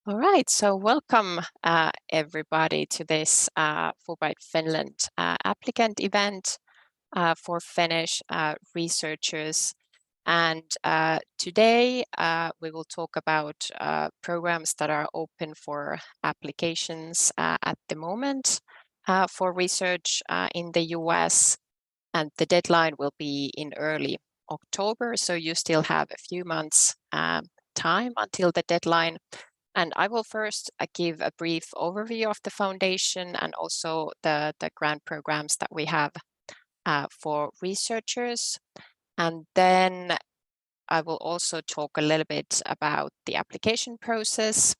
All right, so welcome everybody to this Fulbright Finland applicant event for Finnish researchers. And today we will talk about programs that are open for applications at the moment for research in the US. And the deadline will be in early October, so you still have a few months time until the deadline. And I will first give a brief overview of the foundation and also the grant programs that we have for researchers. And then I will also talk a little bit about the application process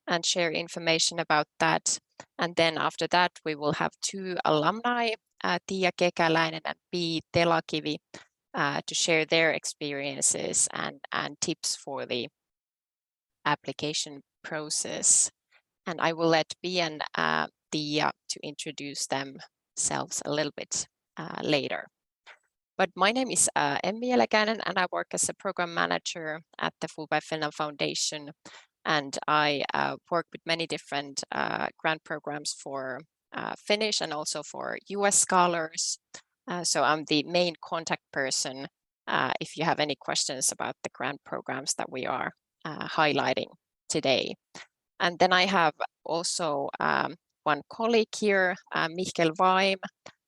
and share information about that. And then after that, we will have two alumni, Tiia Kekäläinen and Pi Telakivi, to share their experiences and tips for the application process. And I will let Pi and Tiia to introduce themselves a little bit later. But my name is Emmi Elekäinen, and I work as a program manager at the Fulbright Finland Foundation. And I work with many different grant programs for Finnish and also for US scholars. So I'm the main contact person if you have any questions about the grant programs that we are highlighting today. And then I have also one colleague here, Michael Vaim,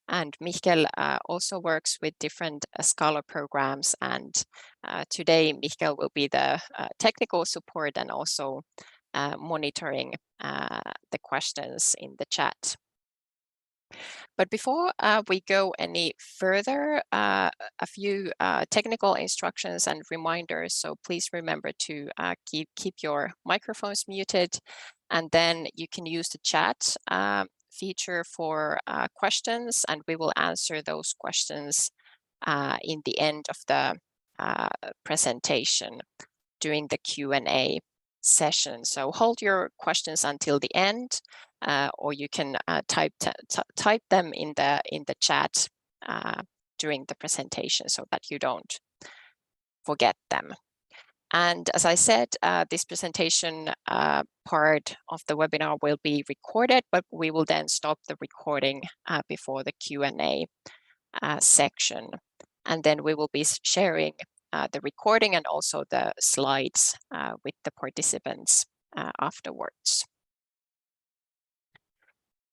and Michael also works with different scholar programs. And today, Michael will be the technical support and also monitoring the questions in the chat. But before we go any further, a few technical instructions and reminders. So please remember to keep your microphones muted, and then you can use the chat feature for questions, and we will answer those questions in the end of the presentation during the Q&A session. So hold your questions until the end, or you can type them in the chat during the presentation so that you don't forget them. And as I said, this presentation part of the webinar will be recorded, but we will then stop the recording before the Q&A section. And then we will be sharing the recording and also the slides with the participants afterwards.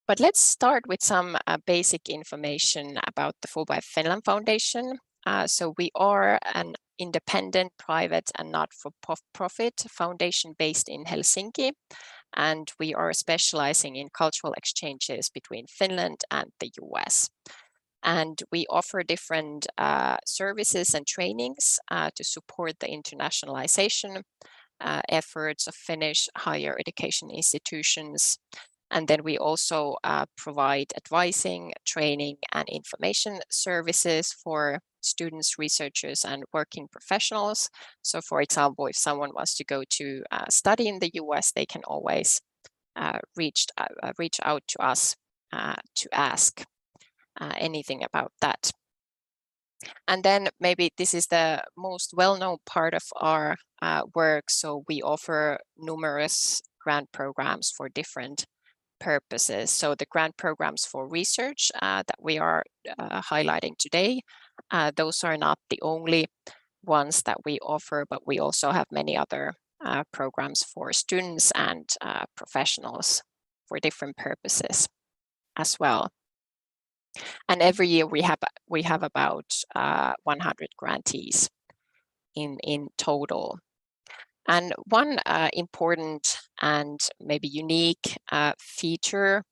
But let's start with some basic information about the Fulbright Finland Foundation. So we are an independent, private and not-for-profit foundation based in Helsinki, and we are specializing in cultural exchanges between Finland and the US. And we offer different services and trainings to support the internationalization efforts of Finnish higher education institutions. And then we also provide advising, training, and information services for students, researchers, and working professionals. So for example, if someone wants to go to study in the US, they can always reach out to us to ask anything about that. And then maybe this is the most well-known part of our work. So we offer numerous grant programs for different purposes. So the grant programs for research that we are highlighting today, those are not the only ones that we offer, but we also have many other programs for students and professionals for different purposes as well. And every year we have about 100 grantees in total. And one important and maybe unique feature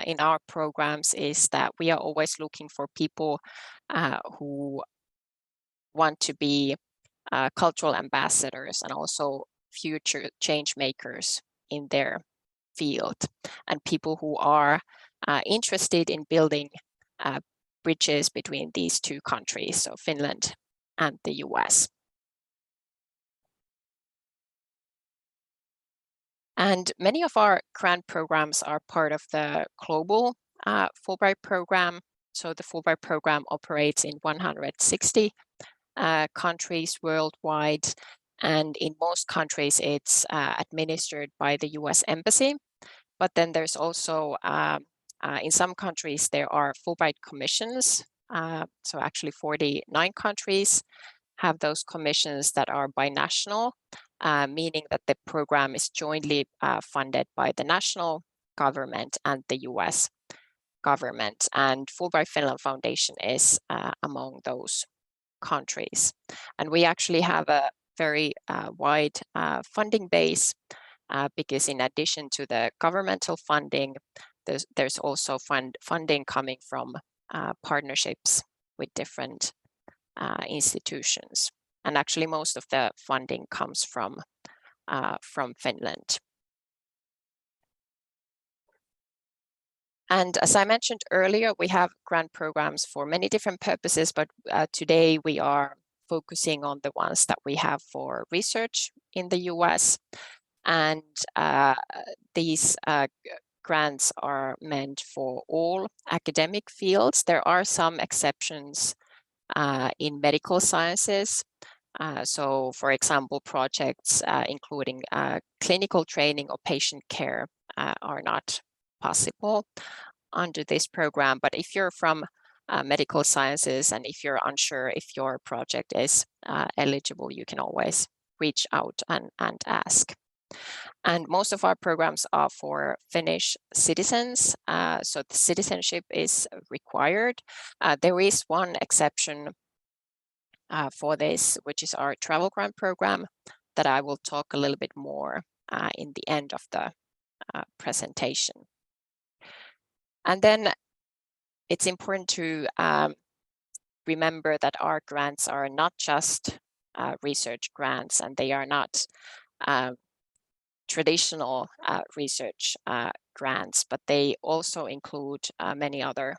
in our programs is that we are always looking for people who want to be cultural ambassadors and also future change makers in their field, and people who are interested in building bridges between these two countries, so Finland and the US. And many of our grant programs are part of the global Fulbright program. So the Fulbright program operates in 160 countries worldwide, And in most countries, it's administered by the US Embassy. But then there's also, in some countries, there are Fulbright commissions. So actually 49 countries have those commissions that are binational, meaning that the program is jointly funded by the national government and the US government. And Fulbright Finland Foundation is among those countries. And we actually have a very wide funding base because in addition to the governmental funding, there's also funding coming from partnerships with different institutions. And actually most of the funding comes from Finland. And as I mentioned earlier, we have grant programs for many different purposes, but today we are focusing on the ones that we have for research in the US. And these grants are meant for all academic fields. There are some exceptions in medical sciences. So, for example, projects including clinical training or patient care are not possible under this program. But if you're from medical sciences and if you're unsure if your project is eligible, you can always reach out and ask. And most of our programs are for Finnish citizens, so the citizenship is required. There is one exception for this, which is our travel grant program that I will talk a little bit more in the end of the presentation. And then it's important to remember that our grants are not just research grants, and they are not traditional research grants, but they also include many other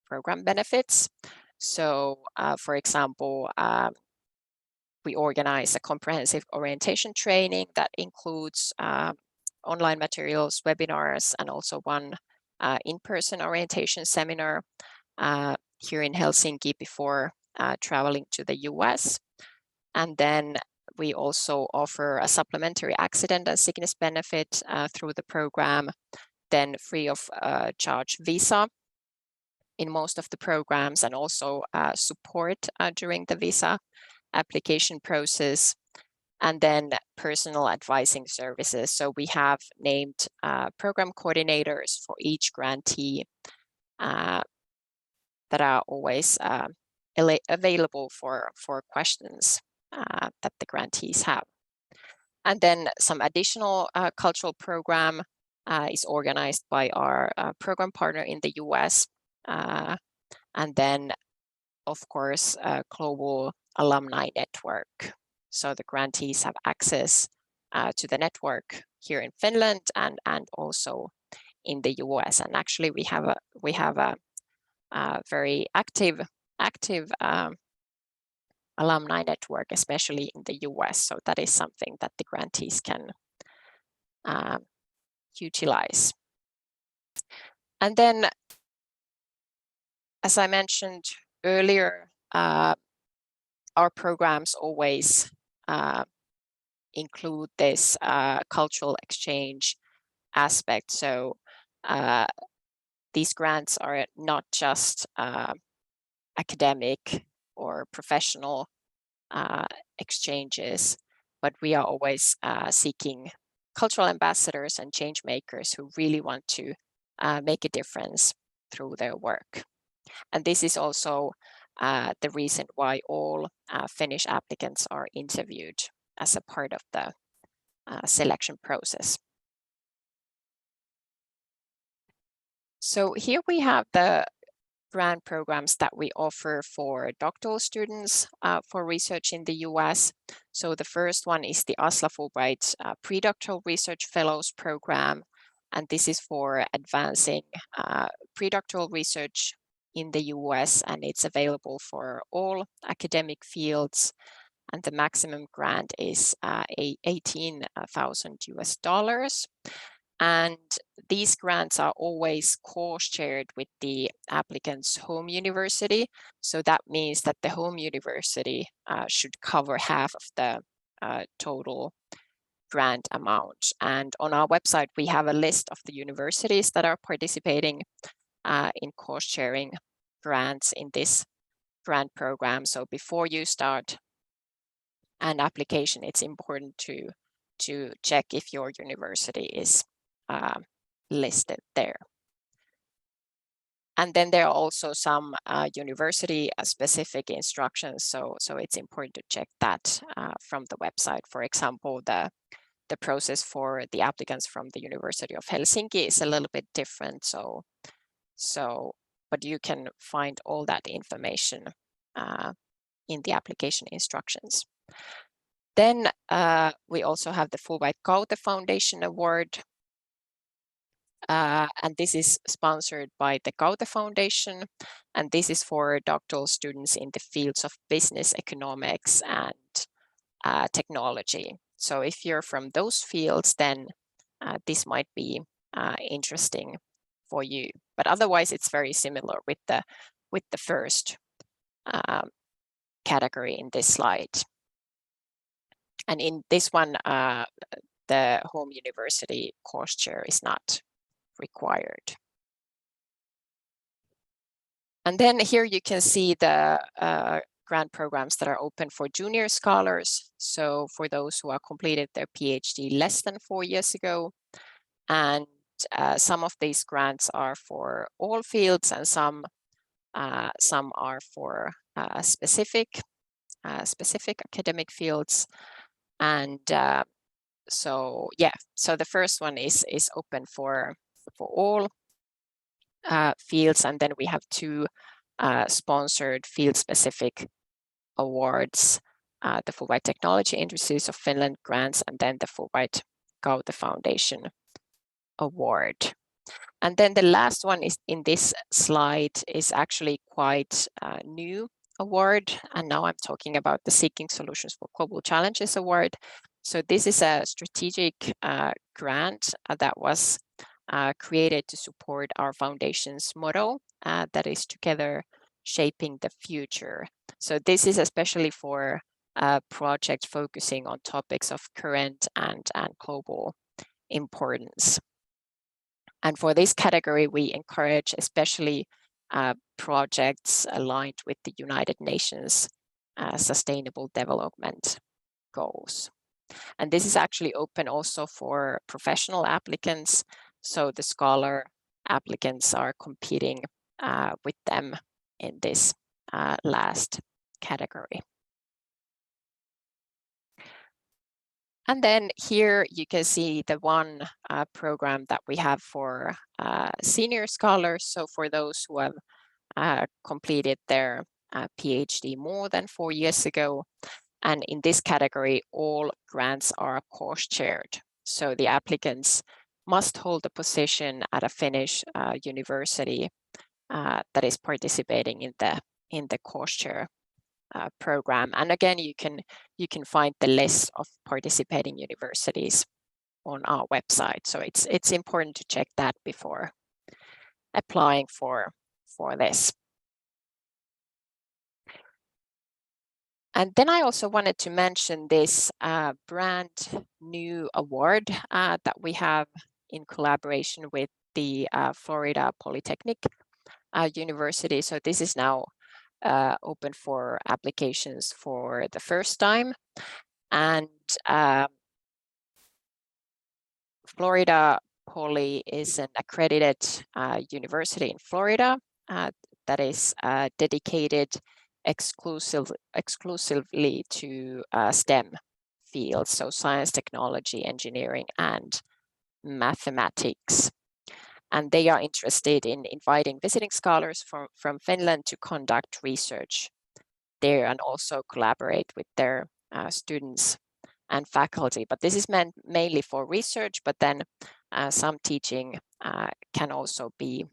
program benefits. So, for example, we organize a comprehensive orientation training that includes online materials, webinars, and also one in-person orientation seminar here in Helsinki before traveling to the US. And then we also offer a supplementary accident and sickness benefit through the program, then free of charge visa in most of the programs, and also support during the visa application process, and then personal advising services. So we have named program coordinators for each grantee that are always available for questions that the grantees have. And then some additional cultural program is organized by our program partner in the US. And then, of course, a global alumni network. So the grantees have access to the network here in Finland and also in the US. And actually, we have a very active alumni network, especially in the US. So that is something that the grantees can utilize. And then, as I mentioned earlier, our programs always include this cultural exchange aspect. So these grants are not just academic or professional exchanges, but we are always seeking cultural ambassadors and change makers who really want to make a difference through their work. And this is also the reason why all Finnish applicants are interviewed as a part of the selection process. So here we have the grant programs that we offer for doctoral students for research in the US. So the first one is the ASLA Fulbright Predoctoral Research Fellows Program, and this is for advancing predoctoral research in the US, and it's available for all academic fields, and the maximum grant is $18,000 US. And these grants are always co-shared with the applicant's home university. So that means that the home university should cover half of the total grant amount. And on our website, we have a list of the universities that are participating in cost sharing grants in this grant program. So before you start an application, it's important to check if your university is listed there. And then there are also some university specific instructions. So it's important to check that from the website. For example, the process for the applicants from the University of Helsinki is a little bit different. But you can find all that information in the application instructions. Then we also have the Fulbright Kaute Foundation Award. And this is sponsored by the Kaute Foundation. And this is for doctoral students in the fields of business, economics, and technology. So if you're from those fields, then this might be interesting for you. But otherwise, it's very similar with the first category in this slide. And in this one, the home university cost share is not required. And then here you can see the grant programs that are open for junior scholars. So for those who have completed their PhD less than 4 years ago. And some of these grants are for all fields, and some are for specific academic fields. And so the first one is open for all fields, and then we have 2 sponsored field-specific awards, the Fulbright Technology Industries of Finland grants, and then the Fulbright Kaute Foundation Award. And then the last one is in this slide is actually quite new award, and now I'm talking about the Seeking Solutions for Global Challenges Award. So this is a strategic grant that was created to support our foundation's motto, that is together shaping the future. So this is especially for projects focusing on topics of current and global importance. And for this category, we encourage especially projects aligned with the United Nations Sustainable Development Goals. And this is actually open also for professional applicants. So the scholar applicants are competing with them in this last category. And then here you can see the one program that we have for senior scholars. So for those who have completed their PhD more than 4 years ago. And in this category, all grants are cost shared. So the applicants must hold a position at a Finnish university that is participating in the cost share program. And again, you can find the list of participating universities on our website. So it's important to check that before applying for this. And then I also wanted to mention this brand new award that we have in collaboration with the Florida Polytechnic University. So this is now open for applications for the first time. And Florida Poly is an accredited university in Florida that is dedicated exclusively to STEM fields, so science, technology, engineering, and mathematics. And they are interested in inviting visiting scholars from Finland to conduct research there and also collaborate with their students and faculty. But this is meant mainly for research, but then some teaching can also be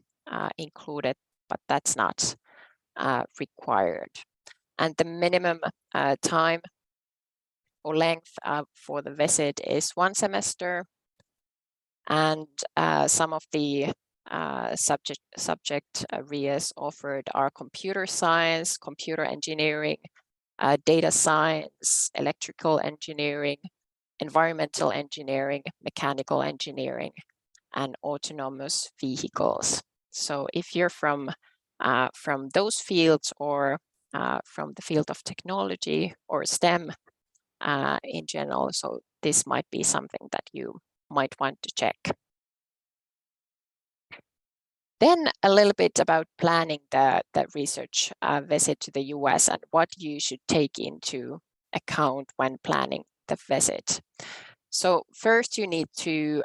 included, but that's not required. And the minimum time or length for the visit is 1 semester. And some of the subject areas offered are computer science, computer engineering, data science, electrical engineering, environmental engineering, mechanical engineering, and autonomous vehicles. So if you're from those fields, or from the field of technology or STEM in general, so this might be something that you might want to check. Then a little bit about planning the research visit to the US and what you should take into account when planning the visit. So first you need to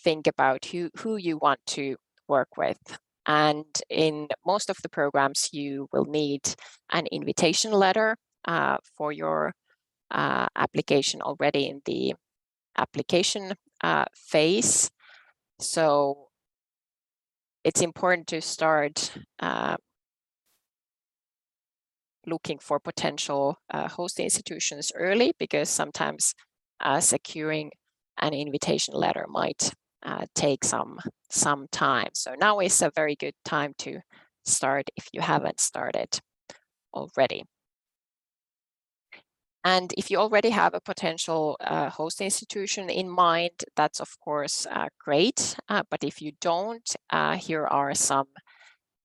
think about who you want to work with. And in most of the programs, you will need an invitation letter for your application already in the application phase. So it's important to start looking for potential host institutions early, because sometimes securing an invitation letter might take some time. So now is a very good time to start if you haven't started already. And if you already have a potential host institution in mind, that's of course great. But if you don't, here are some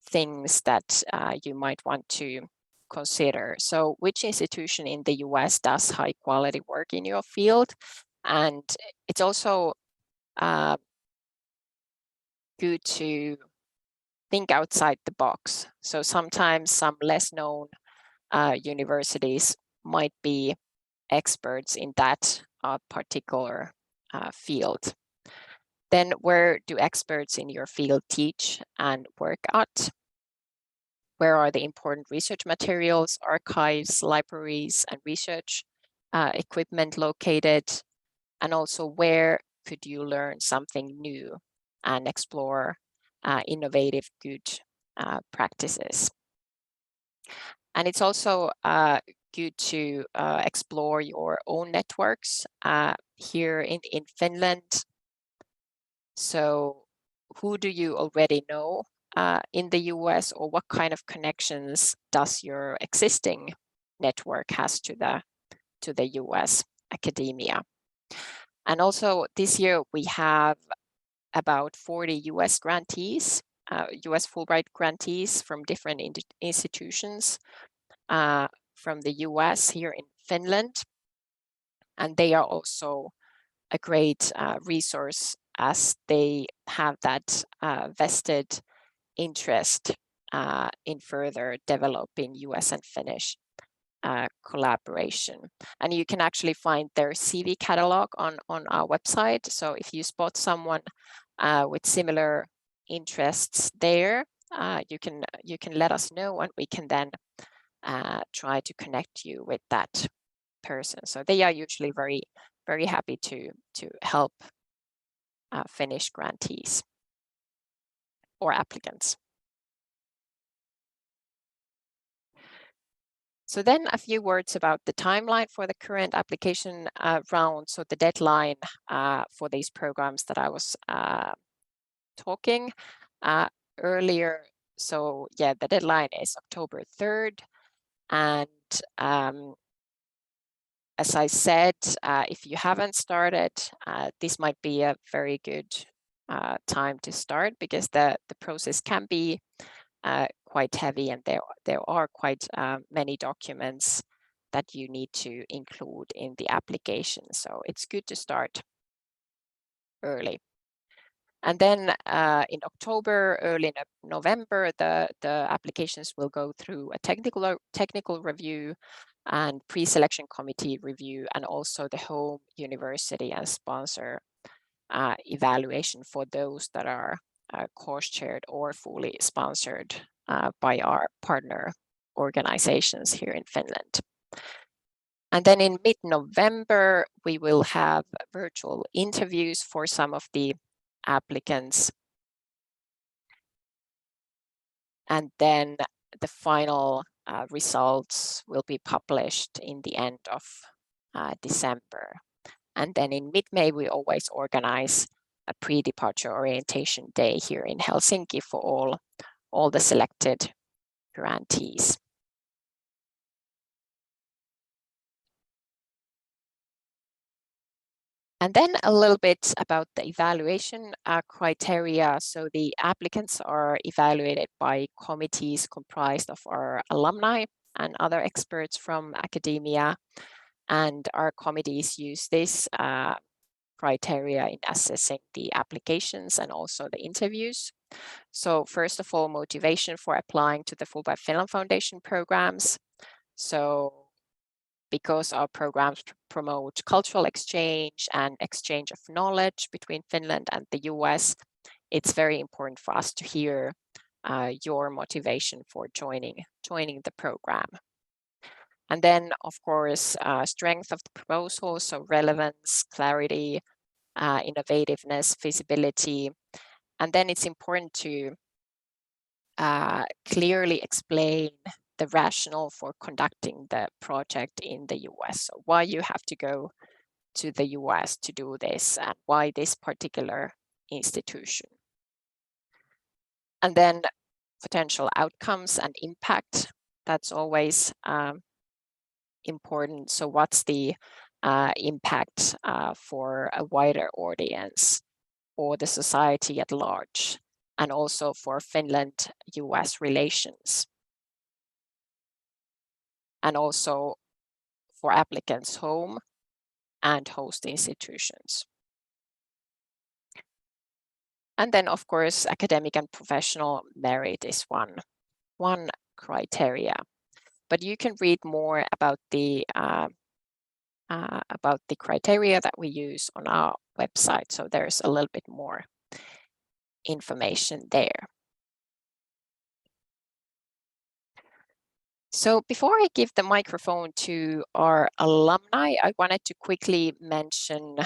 things that you might want to consider. So which institution in the US does high quality work in your field? And it's also good to think outside the box. So sometimes some less known universities might be experts in that particular field. Then where do experts in your field teach and work at? Where are the important research materials, archives, libraries, and research equipment located? And also, where could you learn something new and explore innovative, good practices? And it's also good to explore your own networks here in Finland. So who do you already know in the US, or what kind of connections does your existing network has to the US academia? And also this year we have about 40 US grantees, US Fulbright grantees from different institutions from the US here in Finland. And they are also a great resource, as they have that vested interest in further developing US and Finnish collaboration. And you can actually find their CV catalog on our website. So if you spot someone with similar interests there, you can let us know, and we can then try to connect you with that person. So they are usually very happy to help Finnish grantees or applicants. So then a few words about the timeline for the current application round. So the deadline for these programs that I was talking earlier. So yeah, the deadline is October 3rd. And as I said, if you haven't started, this might be a very good time to start, because the process can be quite heavy, and there are quite many documents that you need to include in the application. So it's good to start early. And then in October, early November, the applications will go through a technical review and pre-selection committee review, and also the home university and sponsor evaluation for those that are cost-shared or fully sponsored by our partner organizations here in Finland. And then in mid-November, we will have virtual interviews for some of the applicants. And then the final results will be published in the end of December. And then in mid-May, we always organize a pre-departure orientation day here in Helsinki for all the selected grantees. And then a little bit about the evaluation criteria. So the applicants are evaluated by committees comprised of our alumni and other experts from academia. And our committees use this criteria in assessing the applications and also the interviews. So first of all, motivation for applying to the Fulbright Finland Foundation programs. So because our programs promote cultural exchange and exchange of knowledge between Finland and the US, it's very important for us to hear your motivation for joining the program. And then, of course, strength of the proposal, so relevance, clarity, innovativeness, feasibility. And then it's important to clearly explain the rationale for conducting the project in the US. So why you have to go to the US to do this and why this particular institution. And then potential outcomes and impact, that's always important. So what's the impact for a wider audience or the society at large, and also for Finland-US relations, and also for applicants' home and host institutions. And then, of course, academic and professional merit is one criteria. But you can read more about the criteria that we use on our website. So there's a little bit more information there. So before I give the microphone to our alumni, I wanted to quickly mention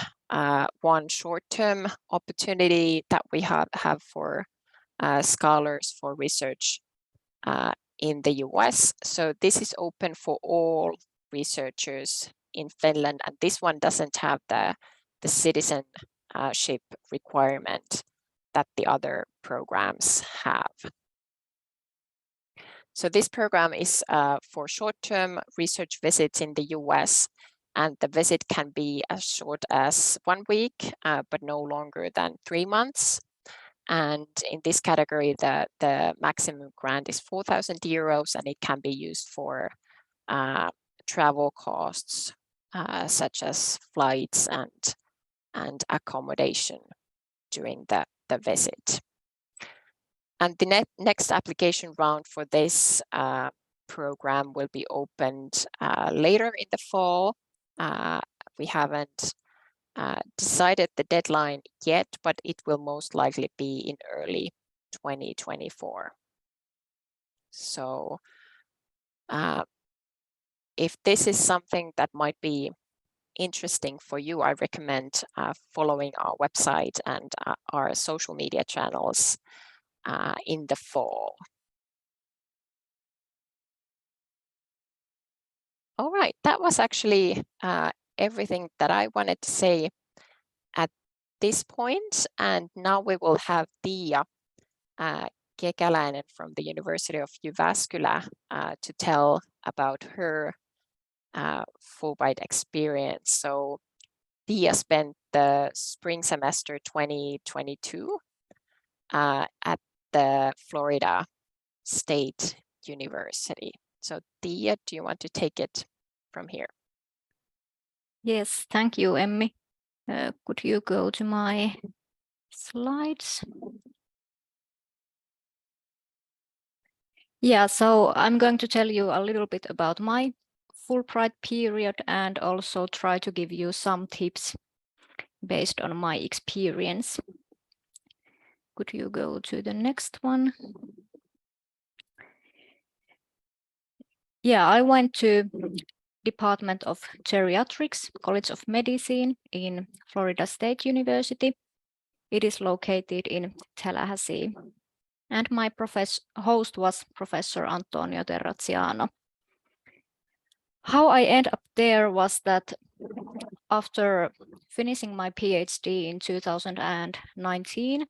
one short-term opportunity that we have for scholars for research in the US. So this is open for all researchers in Finland, and this one doesn't have the citizenship requirement that the other programs have. So this program is for short-term research visits in the US, and the visit can be as short as 1 week, but no longer than 3 months. And in this category, the maximum grant is 4,000 euros, and it can be used for travel costs, such as flights and accommodation during the visit. And the next application round for this program will be opened later in the fall. We haven't decided the deadline yet, but it will most likely be in early 2024. So if this is something that might be interesting for you, I recommend following our website and our social media channels in the fall. All right, that was actually everything that I wanted to say at this point. And now we will have Tiia Kekäläinen from the University of Jyväskylä to tell about her Fulbright experience. So Tiia spent the spring semester 2022 at the Florida State University. So Tiia, do you want to take it from here? Yes, thank you, Emmi. Could you go to my slides? Yeah, so I'm going to tell you a little bit about my Fulbright period and also try to give you some tips based on my experience. Could you go to the next one? Yeah, I went to Department of Geriatrics, College of Medicine in Florida State University. It is located in Tallahassee. And my host was Professor Antonio Terraziano. How I ended up there was that after finishing my PhD in 2019,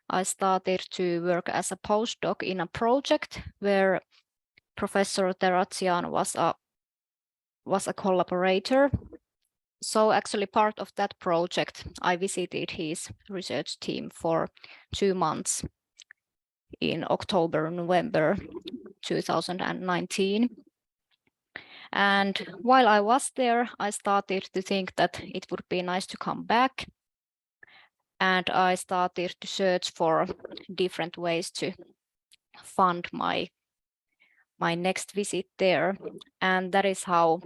I started to work as a postdoc in a project where Professor Terraziano was a collaborator. So actually part of that project, I visited his research team for 2 months in October, November 2019. And while I was there, I started to think that it would be nice to come back. And I started to search for different ways to fund my next visit there. And that is how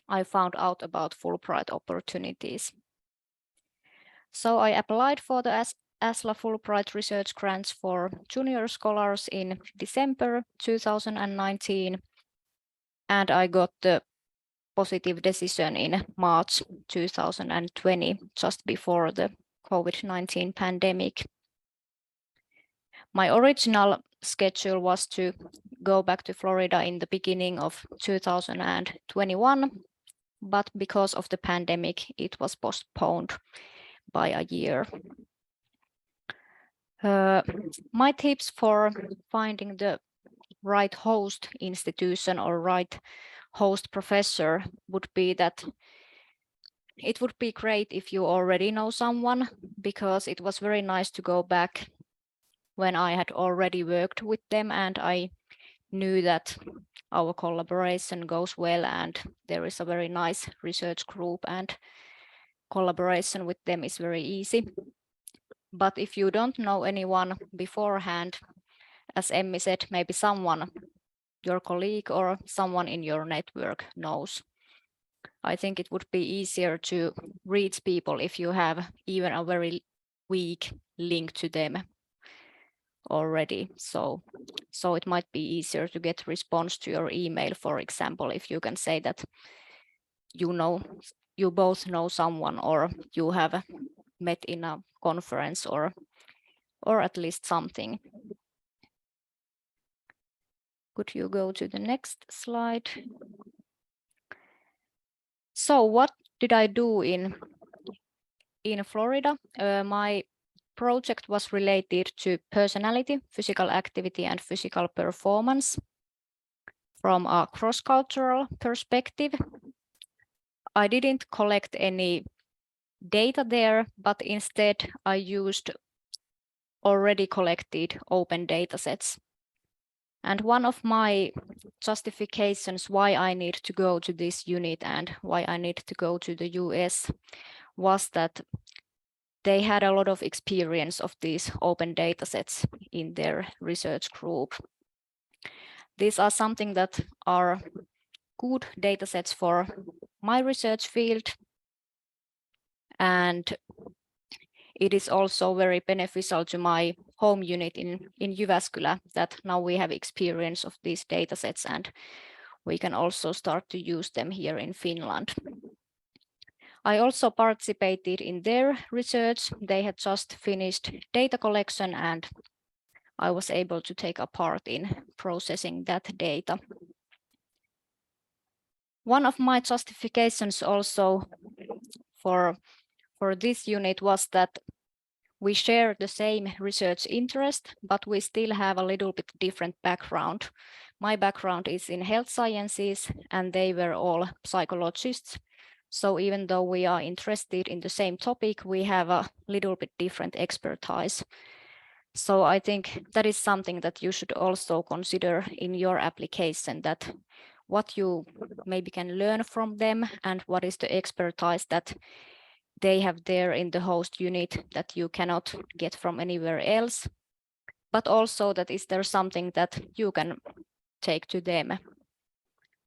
I found out about Fulbright opportunities. So I applied for the ASLA Fulbright research grants for junior scholars in December 2019. And I got the positive decision in March 2020, just before the COVID-19 pandemic. My original schedule was to go back to Florida in the beginning of 2021, but because of the pandemic, it was postponed by a year. My tips for finding the right host institution or right host professor would be that it would be great if you already know someone, because it was very nice to go back when I had already worked with them and I knew that our collaboration goes well and there is a very nice research group and collaboration with them is very easy. But if you don't know anyone beforehand, as Emmy said, maybe someone, your colleague or someone in your network knows. I think it would be easier to reach people if you have even a very weak link to them already. So it might be easier to get response to your email, for example, if you can say that you both know someone or you have met in a conference or at least something. Could you go to the next slide? So what did I do in Florida? My project was related to personality, physical activity, and physical performance from a cross-cultural perspective. I didn't collect any data there, but instead I used already collected open data sets. And one of my justifications why I need to go to this unit and why I need to go to the US was that they had a lot of experience of these open data sets in their research group. These are something that are good data sets for my research field. And it is also very beneficial to my home unit in Jyväskylä that now we have experience of these data sets and we can also start to use them here in Finland. I also participated in their research. They had just finished data collection and I was able to take a part in processing that data. One of my justifications also for this unit was that we share the same research interest, but we still have a little bit different background. My background is in health sciences and they were all psychologists. So even though we are interested in the same topic, we have a little bit different expertise. So I think that is something that you should also consider in your application, that what you maybe can learn from them and what is the expertise that they have there in the host unit that you cannot get from anywhere else. But also that is there something that you can take to them,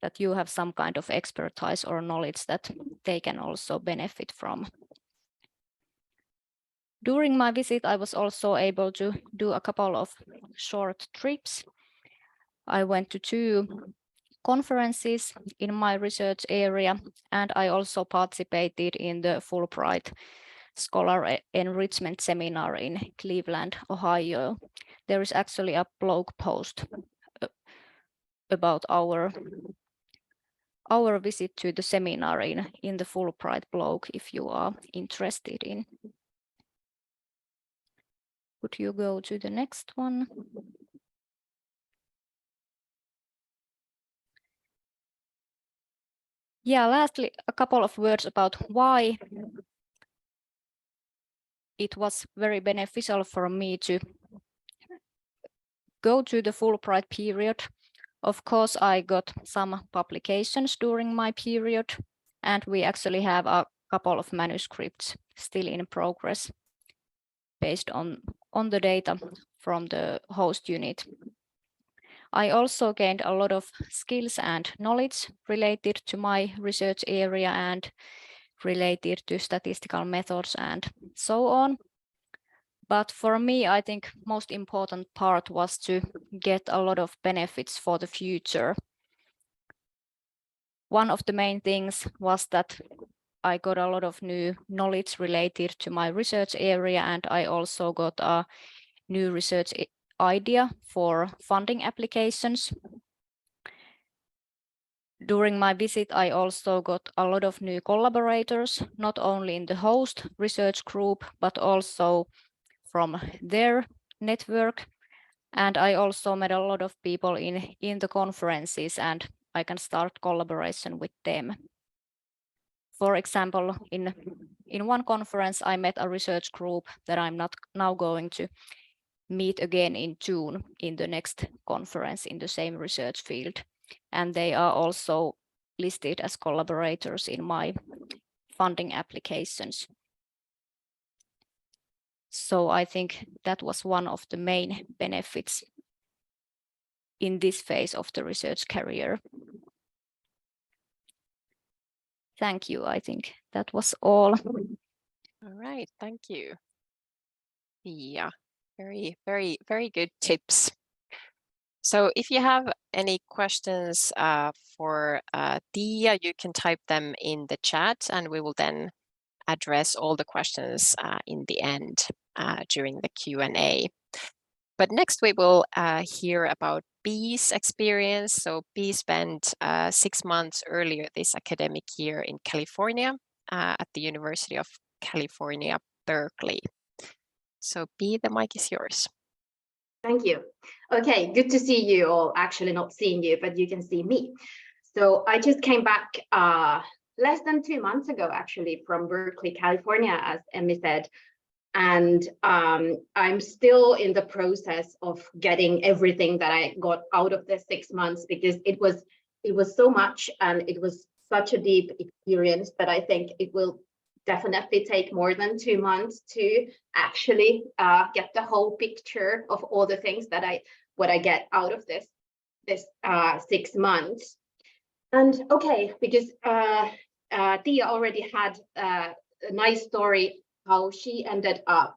that you have some kind of expertise or knowledge that they can also benefit from. During my visit, I was also able to do a couple of short trips. I went to 2 conferences in my research area, and I also participated in the Fulbright Scholar Enrichment Seminar in Cleveland, Ohio. There is actually a blog post about our visit to the seminar in the Fulbright blog if you are interested in. Could you go to the next one? Yeah, lastly, a couple of words about why it was very beneficial for me to go to the Fulbright period. Of course, I got some publications during my period, and we actually have a couple of manuscripts still in progress based on the data from the host unit. I also gained a lot of skills and knowledge related to my research area and related to statistical methods and so on. But for me, I think most important part was to get a lot of benefits for the future. One of the main things was that I got a lot of new knowledge related to my research area, and I also got a new research idea for funding applications. During my visit, I also got a lot of new collaborators, not only in the host research group, but also from their network. And I also met a lot of people in the conferences, and I can start collaboration with them. For example, in one conference, I met a research group that I'm not now going to meet again in June in the next conference in the same research field. And they are also listed as collaborators in my funding applications. So I think that was one of the main benefits in this phase of the research career. Thank you. I think that was all. All right, thank you. Yeah, very good tips. So if you have any questions for Tia, you can type them in the chat, and we will then address all the questions in the end during the Q&A. But next we will hear about Bee's experience. So Bee spent 6 months earlier this academic year in California at the University of California, Berkeley. So Bee, the mic is yours. Thank you. Okay, good to see you all. Actually not seeing you, but you can see me. So I just came back less than 2 months ago, actually, from Berkeley, California, as Emmy said. And I'm still in the process of getting everything that I got out of the 6 months, because it was so much, and it was such a deep experience that I think it will definitely take more than 2 months to actually get the whole picture of all the things that what I get out of this 6 months. And okay, because Tia already had a nice story how she ended up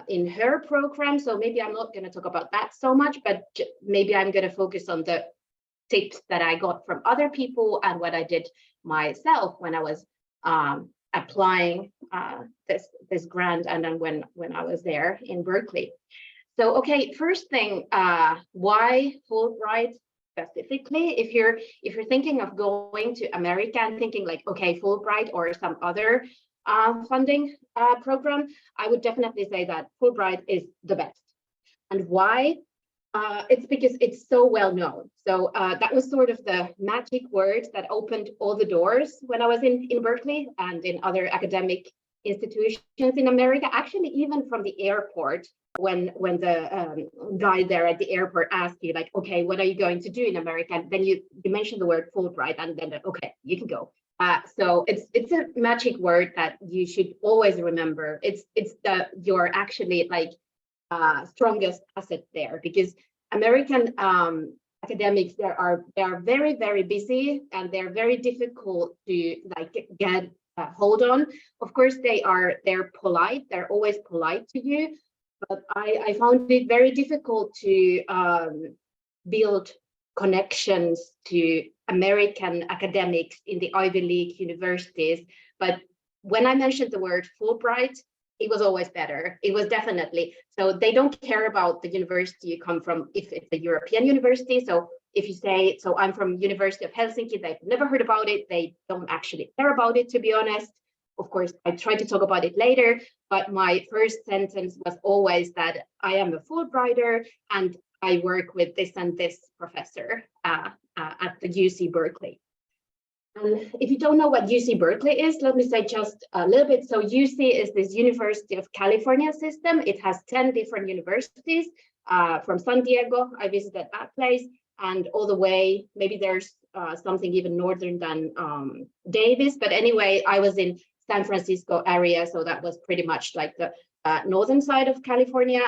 in her program, so maybe I'm not going to talk about that so much, but maybe I'm going to focus on the tips that I got from other people and what I did myself when I was applying this grant, and then when I was there in Berkeley. So okay, first thing, why Fulbright specifically? If you're thinking of going to America and thinking like, okay, Fulbright or some other funding program, I would definitely say that Fulbright is the best. And why? It's because it's so well known. So that was sort of the magic word that opened all the doors when I was in Berkeley and in other academic institutions in America. Actually, even from the airport, when the guy there at the airport asked you like, okay, what are you going to do in America? And then you mentioned the word Fulbright, and then okay, you can go. So it's a magic word that you should always remember. It's your actually like strongest asset there, because American academics they are very, very busy, and they're very difficult to like get hold on. Of course, they're polite, they're always polite to you, but I found it very difficult to build connections to American academics in the Ivy League universities. But when I mentioned the word Fulbright, it was always better. It was definitely. So they don't care about the university you come from, if it's a European university. So if you say, so I'm from University of Helsinki, they've never heard about it. They don't actually care about it, to be honest. Of course, I try to talk about it later, but my first sentence was always that I am a Fulbrighter and I work with this and this professor at the UC Berkeley. And if you don't know what UC Berkeley is, let me say just a little bit. So UC is this University of California system. It has 10 different universities. From San Diego, I visited that place, and all the way, maybe there's something even northern than Davis. But anyway, I was in San Francisco area, so that was pretty much like the northern side of California.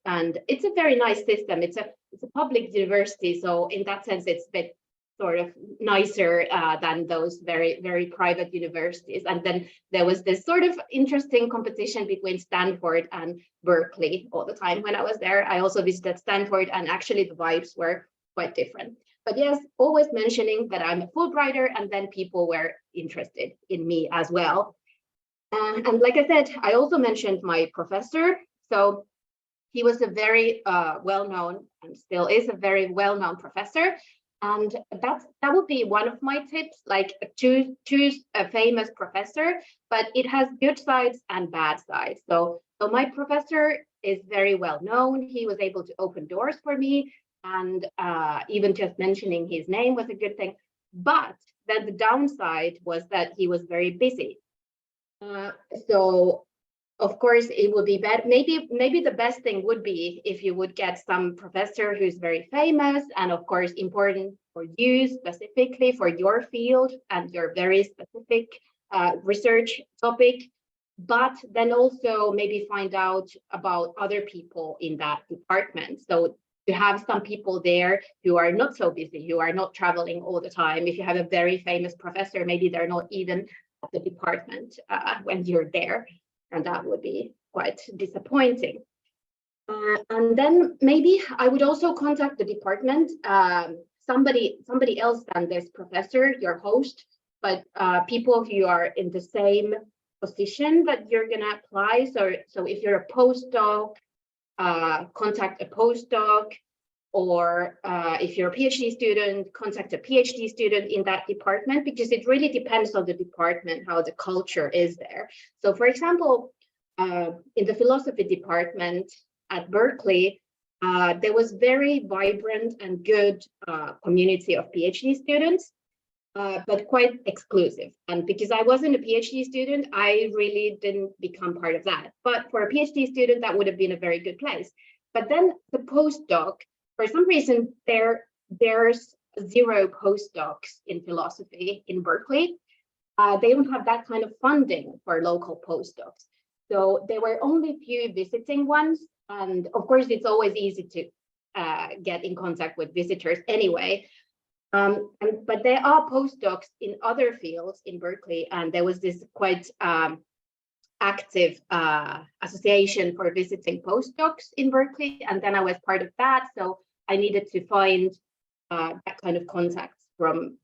And it's a very nice system. It's a public university, so in that sense, it's a bit sort of nicer than those very private universities. And then there was this sort of interesting competition between Stanford and Berkeley all the time when I was there. I also visited Stanford, and actually the vibes were quite different. But yes, always mentioning that I'm a Fulbrighter, and then people were interested in me as well. And like I said, I also mentioned my professor. So he was a very well-known, and still is a very well-known professor. And that would be one of my tips, like choose a famous professor, but it has good sides and bad sides. So my professor is very well known. He was able to open doors for me, and even just mentioning his name was a good thing. But then the downside was that he was very busy. So of course, it would be bad. Maybe the best thing would be if you would get some professor who's very famous and of course important for you specifically for your field and your very specific research topic. But then also maybe find out about other people in that department. So to have some people there who are not so busy, who are not traveling all the time. If you have a very famous professor, maybe they're not even at the department when you're there. And that would be quite disappointing. And then maybe I would also contact the department, somebody else than this professor, your host, but people who are in the same position that you're gonna apply. So if you're a postdoc, contact a postdoc, or if you're a PhD student, contact a PhD student in that department, because it really depends on the department, how the culture is there. So for example, in the philosophy department at Berkeley, there was very vibrant and good community of PhD students, but quite exclusive. And because I wasn't a PhD student, I really didn't become part of that. But for a PhD student, that would have been a very good place. But then the postdoc, for some reason, there's 0 postdocs in philosophy in Berkeley. They don't have that kind of funding for local postdocs. So there were only few visiting ones. And of course, it's always easy to get in contact with visitors anyway. But there are postdocs in other fields in Berkeley, and there was this quite active association for visiting postdocs in Berkeley, and then I was part of that. So I needed to find that kind of contacts from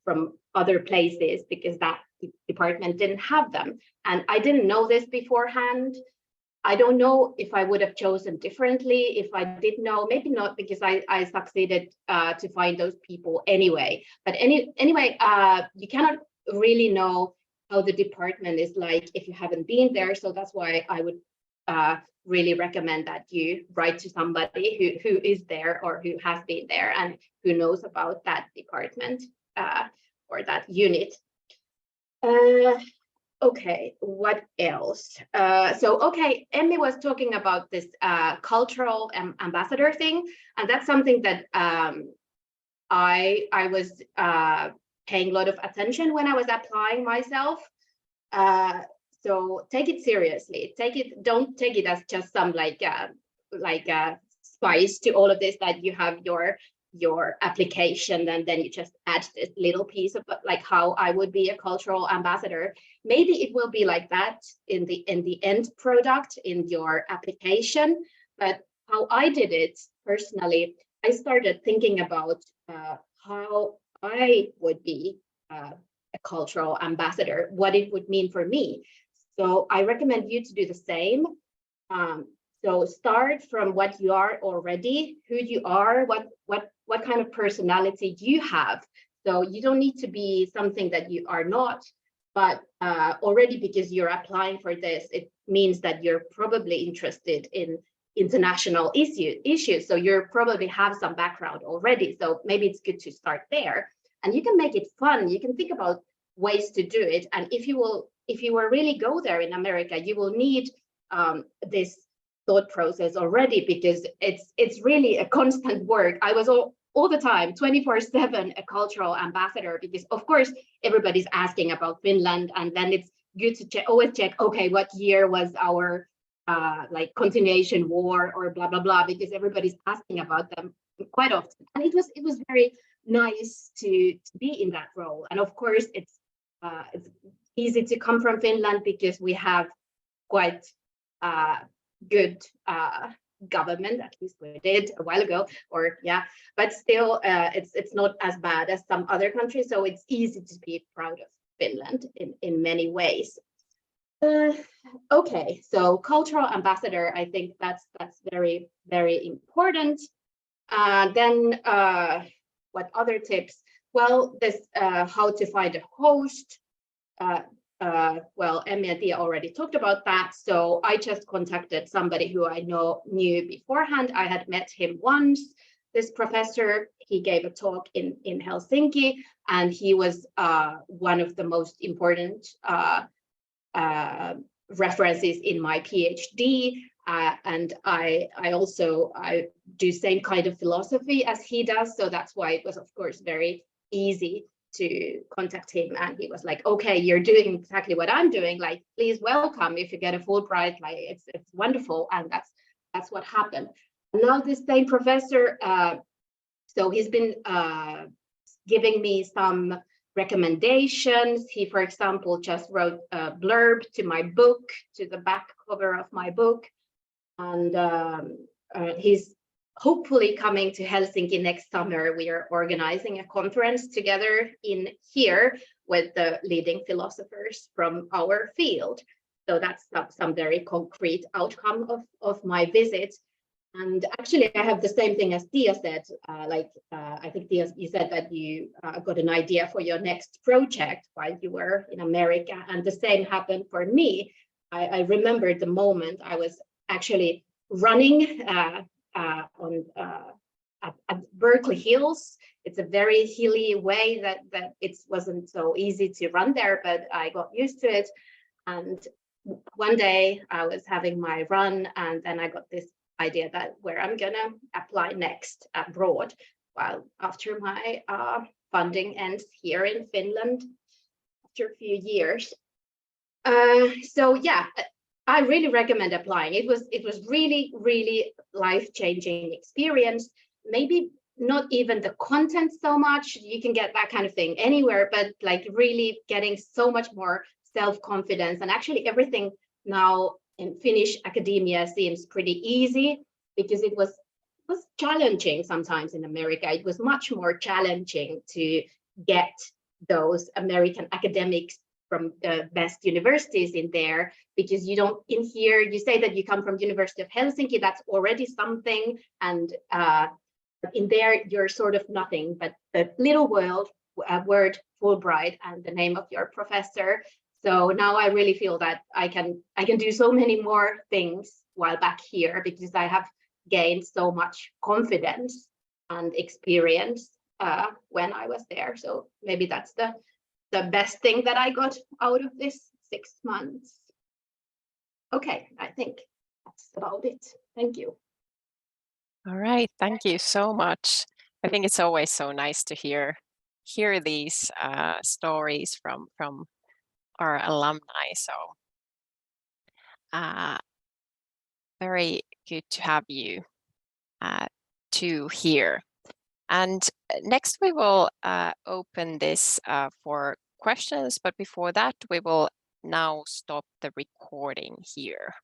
other places because that department didn't have them. And I didn't know this beforehand. I don't know if I would have chosen differently if I did know, maybe not, because I succeeded to find those people anyway. But anyway, you cannot really know how the department is like if you haven't been there. So that's why I would really recommend that you write to somebody who is there or who has been there and who knows about that department or that unit. Okay, what else? Okay, Emmy was talking about this cultural ambassador thing, and that's something that I was paying a lot of attention when I was applying myself. So take it seriously. Don't take it as just some like spice to all of this, that you have your application and then you just add this little piece of like how I would be a cultural ambassador. Maybe it will be like that in the end product in your application, but how I did it personally, I started thinking about how I would be a cultural ambassador, what it would mean for me. So I recommend you to do the same. So start from what you are already, who you are, what kind of personality you have. So you don't need to be something that you are not, but already because you're applying for this, it means that you're probably interested in international issues. So you probably have some background already. So maybe it's good to start there. And you can make it fun. You can think about ways to do it. And if you will really go there in America, you will need this thought process already, because it's really a constant work. I was all the time 24/7 a cultural ambassador, because of course everybody's asking about Finland, and then it's good to always check, okay, what year was our like continuation war or blah blah blah, because everybody's asking about them quite often. And it was very nice to be in that role. And of course it's easy to come from Finland because we have quite good government, at least we did a while ago, or yeah, but still it's not as bad as some other countries, so it's easy to be proud of Finland in many ways. Okay, so cultural ambassador, I think that's very, very important. Then what other tips? Well, this how to find a host. Well, Emmy and Tia already talked about that. So I just contacted somebody who I knew beforehand. I had met him once. This professor, he gave a talk in Helsinki, and he was one of the most important references in my PhD. And I do same kind of philosophy as he does. So that's why it was, of course, very easy to contact him. And he was like, okay, you're doing exactly what I'm doing. Like, please welcome if you get a Fulbright. Like, it's wonderful. And that's what happened. And now this same professor, so he's been giving me some recommendations. He, for example, just wrote a blurb to my book, to the back cover of my book. And he's hopefully coming to Helsinki next summer. We are organizing a conference together in here with the leading philosophers from our field. So that's some very concrete outcome of my visit. And actually, I have the same thing as Tia said. I think Tia, you said that you got an idea for your next project while you were in America. And the same happened for me. I remember the moment I was actually running at Berkeley Hills. It's a very hilly way that it wasn't so easy to run there, but I got used to it. And one day I was having my run, and then I got this idea that where I'm gonna apply next abroad, while after my funding ends here in Finland after a few years. So yeah, I really recommend applying. It was really, really life-changing experience. Maybe not even the content so much. You can get that kind of thing anywhere, but like really getting so much more self-confidence. And actually everything now in Finnish academia seems pretty easy, because it was challenging sometimes in America. It was much more challenging to get those American academics from the best universities in there, because you don't, in here, you say that you come from University of Helsinki, that's already something. And in there, you're sort of nothing but the little word Fulbright and the name of your professor. So now I really feel that I can do so many more things while back here, because I have gained so much confidence and experience when I was there. So maybe that's the best thing that I got out of this 6 months. Okay, I think that's about it. Thank you. All right, thank you so much. I think it's always so nice to hear these stories from our alumni. So very good to have you two here. And next we will open this for questions, but before that we will now stop the recording here.